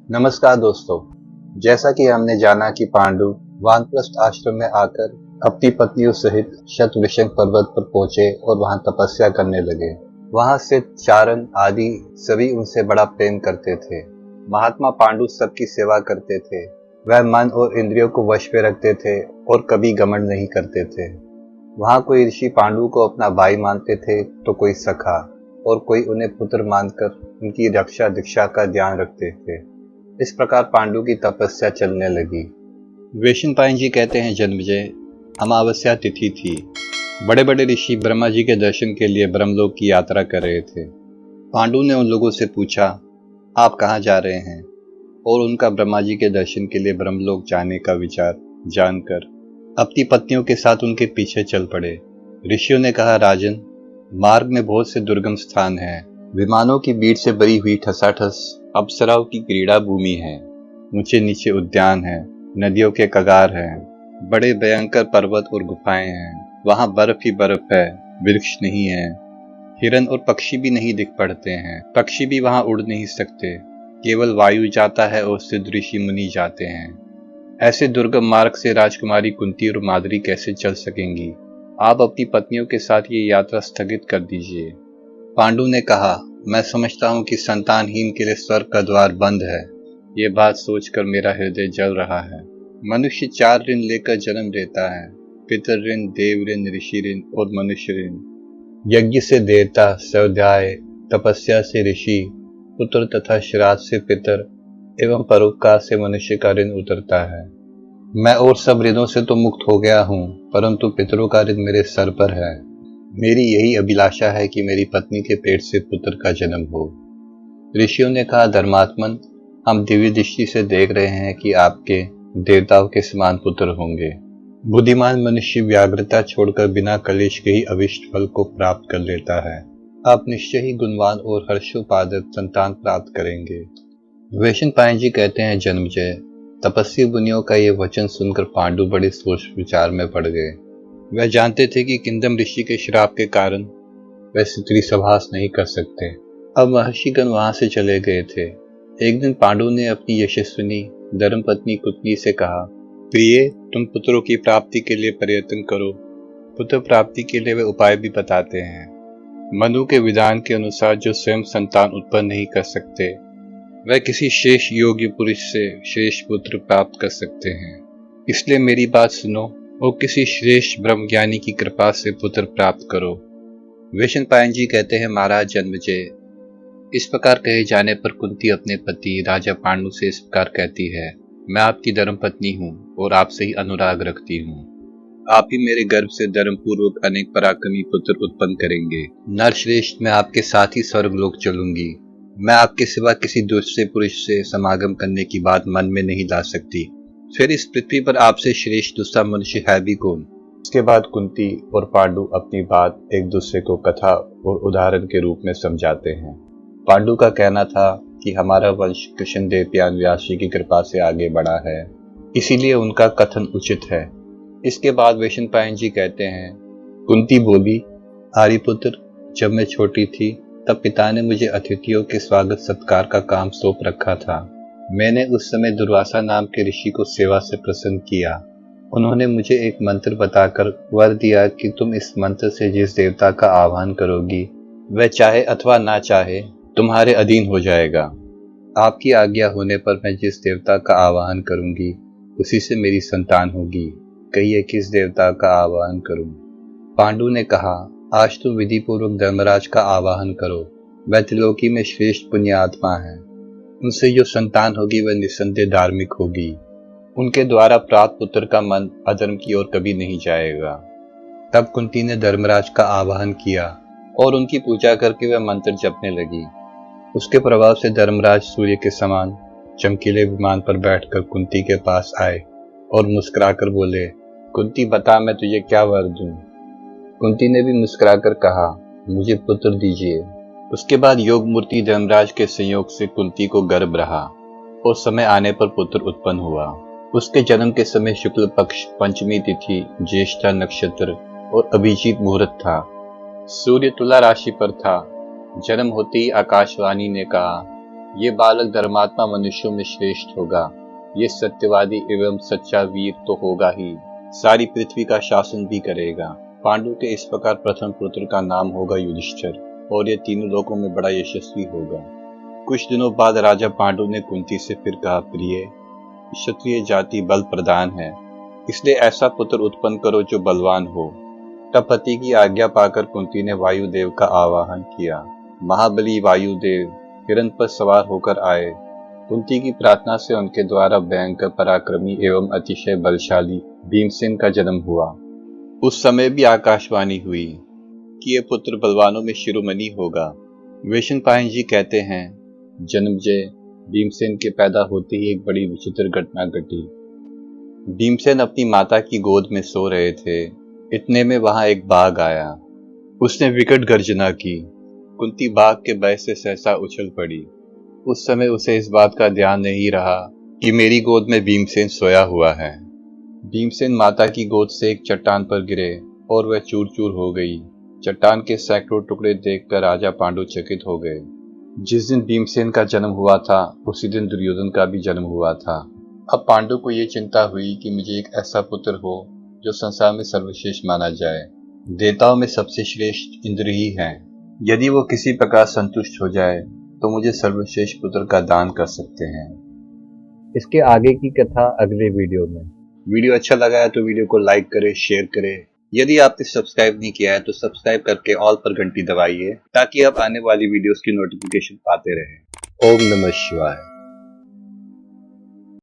नमस्कार दोस्तों। जैसा कि हमने जाना कि पांडु वानप्रस्थ आश्रम में आकर अपनी पत्नियों सहित शतवृषण पर्वत पर पहुंचे और वहां तपस्या करने लगे। वहां से चारण आदि सभी उनसे बड़ा प्रेम करते थे। महात्मा पांडु सबकी सेवा करते थे। वह मन और इंद्रियों को वश में रखते थे और कभी घमंड नहीं करते थे। वहां कोई ऋषि पांडु को अपना भाई मानते थे तो कोई सखा और कोई उन्हें पुत्र मानकर उनकी रक्षा दीक्षा का ध्यान रखते थे। इस प्रकार पांडु की तपस्या चलने लगी। वेशनपायन जी कहते हैं, जन्मजय अमावस्या तिथि थी। बड़े बड़े ऋषि ब्रह्मा जी के दर्शन के लिए ब्रह्मलोक की यात्रा कर रहे थे। पांडु ने उन लोगों से पूछा, आप कहाँ जा रहे हैं? और उनका ब्रह्मा जी के दर्शन के लिए ब्रह्मलोक जाने का विचार जानकर अपनी पत्नियों के साथ उनके पीछे चल पड़े। ऋषियों ने कहा, राजन, मार्ग में बहुत से दुर्गम स्थान हैं। विमानों की भीड़ से भरी हुई ठसाठस अप्सराओं की क्रीड़ा भूमि है। ऊंचे नीचे उद्यान हैं, नदियों के कगार हैं, बड़े भयंकर पर्वत और गुफाएं हैं। वहां बर्फ ही बर्फ है, वृक्ष नहीं है। हिरन और पक्षी भी नहीं दिख पड़ते हैं। पक्षी भी वहां उड़ नहीं सकते, केवल वायु जाता है और सिद्ध ऋषि मुनि जाते हैं। ऐसे दुर्गम मार्ग से राजकुमारी कुंती और माद्री कैसे चल सकेंगी? आप अपनी पत्नियों के साथ ये यात्रा स्थगित कर दीजिए। पांडु ने कहा, मैं समझता हूँ कि संतानहीन के लिए स्वर्ग का द्वार बंद है। ये बात सोचकर मेरा हृदय जल रहा है। मनुष्य 4 ऋण लेकर जन्म लेता है, पितर ऋण, देव ऋण, ऋषि ऋण और मनुष्य ऋण। यज्ञ से देवता, स्वाध्याय, तपस्या से ऋषि, पुत्र तथा श्राद्ध से पितर एवं परोपकार से मनुष्य का ऋण उतरता है। मैं और सब ऋणों से तो मुक्त हो गया हूँ, परंतु पितरों का ऋण मेरे सर पर है। मेरी यही अभिलाषा है कि मेरी पत्नी के पेट से पुत्र का जन्म हो। ऋषियों ने कहा, धर्मात्मन, हम दिव्य दृष्टि से देख रहे हैं कि आपके देवताओं के समान पुत्र होंगे। बुद्धिमान मनुष्य व्याग्रता छोड़कर बिना कलेश के ही अभिष्ट फल को प्राप्त कर लेता है। आप निश्चय ही गुणवान और हर्षोपादक संतान प्राप्त करेंगे। वेशनपायन जी कहते हैं, जन्मजय, तपस्वी मुनियों का ये वचन सुनकर पांडु बड़े सोच विचार में पड़ गए। वह जानते थे कि किंदम ऋषि के श्राप के कारण वह स्त्री सहवास नहीं कर सकते। अब महर्षिगण वहां से चले गए थे। एक दिन पांडु ने अपनी यशस्विनी धर्मपत्नी कुंती से कहा, प्रिय, तुम पुत्रों की प्राप्ति के लिए प्रयत्न करो। पुत्र प्राप्ति के लिए वे उपाय भी बताते हैं। मनु के विधान के अनुसार जो स्वयं संतान उत्पन्न नहीं कर सकते, वह किसी शेष योग्य पुरुष से श्रेष्ठ पुत्र प्राप्त कर सकते हैं। इसलिए मेरी बात सुनो और किसी श्रेष्ठ ब्रह्मज्ञानी की कृपा से पुत्र प्राप्त करो। वेशनपायन जी कहते हैं, महाराज जन्मजय, इस प्रकार कहे जाने पर कुंती अपने पति राजा पांडु से इस प्रकार कहती है, मैं आपकी धर्मपत्नी हूँ और आपसे ही अनुराग रखती हूँ। आप ही मेरे गर्भ से धर्मपूर्वक अनेक पराक्रमी पुत्र उत्पन्न करेंगे। नरश्रेष्ठ, मैं आपके साथ ही स्वर्गलोक चलूंगी। मैं आपके सिवा किसी दूसरे पुरुष से समागम करने की बात मन में नहीं ला सकती। फिर इस पृथ्वी पर आपसे श्रेष्ठ दूसरा मनुष्य है भी कौन? इसके बाद कुंती और पांडु अपनी बात एक दूसरे को कथा और उदाहरण के रूप में समझाते हैं। पांडु का कहना था कि हमारा वंश कृष्णदेव प्यान व्यास जी की कृपा से आगे बढ़ा है, इसीलिए उनका कथन उचित है। इसके बाद वेशनपायन जी कहते हैं, कुंती बोली, आर्यपुत्र, जब मैं छोटी थी तब पिता ने मुझे अतिथियों के स्वागत सत्कार का काम सौंप रखा था। मैंने उस समय दुर्वासा नाम के ऋषि को सेवा से प्रसन्न किया। उन्होंने मुझे एक मंत्र बताकर वर दिया कि तुम इस मंत्र से जिस देवता का आह्वान करोगी, वह चाहे अथवा ना चाहे तुम्हारे अधीन हो जाएगा। आपकी आज्ञा होने पर मैं जिस देवता का आह्वान करूंगी, उसी से मेरी संतान होगी। कहिए किस देवता का आह्वान करूं? पांडु ने कहा, आज तुम विधि पूर्वक धर्मराज का आवाहन करो। वह त्रिलोकी में श्रेष्ठ पुण्य आत्मा है। उनसे जो संतान होगी वह निस्संदेह धार्मिक होगी। उनके द्वारा प्राप्त पुत्र का मन अधर्म की ओर कभी नहीं जाएगा। तब कुंती ने धर्मराज का आवाहन किया और उनकी पूजा करके वह मंत्र जपने लगी। उसके प्रभाव से धर्मराज सूर्य के समान चमकीले विमान पर बैठकर कुंती के पास आए और मुस्कुराकर बोले, कुंती, बता मैं तुझे क्या वर दूं? कुंती ने भी मुस्कुराकर कहा, मुझे पुत्र दीजिए। उसके बाद योग मूर्ति धर्मराज के संयोग से कुंती को गर्भ रहा और समय आने पर पुत्र उत्पन्न हुआ। उसके जन्म के समय शुक्ल पक्ष पंचमी तिथि, ज्येष्ठा नक्षत्र और अभिजीत मुहूर्त था। सूर्य तुला राशि पर था। जन्म होते ही आकाशवाणी ने कहा, ये बालक धर्मात्मा मनुष्यों में श्रेष्ठ होगा, ये सत्यवादी एवं सच्चा वीर तो होगा ही, सारी पृथ्वी का शासन भी करेगा। पांडु के इस प्रकार प्रथम पुत्र का नाम होगा युधिष्ठिर और ये तीनों लोकों में बड़ा यशस्वी होगा। कुछ दिनों बाद राजा पांडु ने कुंती से फिर कहा, प्रिय, क्षत्रिय जाति बल प्रधान है, इसलिए ऐसा पुत्र उत्पन्न करो जो बलवान हो। तब पति की आज्ञा पाकर कुंती ने वायुदेव का आवाहन किया। महाबली वायुदेव हिरण पर सवार होकर आए। कुंती की प्रार्थना से उनके द्वारा भयंकर पराक्रमी एवं अतिशय बलशाली भीमसेन का जन्म हुआ। उस समय भी आकाशवाणी हुई कि ये पुत्र बलवानों में शिरोमणि होगा। वेशन पायन जी कहते हैं, जन्मजय भीमसेन के पैदा होते ही एक बड़ी विचित्र घटना घटी। भीमसेन अपनी माता की गोद में सो रहे थे, इतने में वहां एक बाघ आया। उसने विकट गर्जना की। कुंती बाघ के भय से सहसा उछल पड़ी। उस समय उसे इस बात का ध्यान नहीं रहा कि मेरी गोद में भीमसेन सोया हुआ है। भीमसेन माता की गोद से एक चट्टान पर गिरे और वह चूर चूर हो गई। चट्टान के सैकड़ों टुकड़े देखकर राजा पांडु चकित हो गए। जिस दिन भीमसेन का जन्म हुआ था उसी दिन दुर्योधन का भी जन्म हुआ था। अब पांडु को ये चिंता हुई कि मुझे एक ऐसा पुत्र हो जो संसार में सर्वश्रेष्ठ माना जाए। देवताओं में सबसे श्रेष्ठ इंद्र ही हैं। यदि वो किसी प्रकार संतुष्ट हो जाए तो मुझे सर्वश्रेष्ठ पुत्र का दान कर सकते हैं। इसके आगे की कथा अगले वीडियो में। वीडियो अच्छा लगा है तो वीडियो को लाइक करें, शेयर करें। यदि आपने सब्सक्राइब नहीं किया है तो सब्सक्राइब करके ऑल पर घंटी दबाइए ताकि आप आने वाली वीडियोस की नोटिफिकेशन पाते रहें। ओम नमः शिवाय।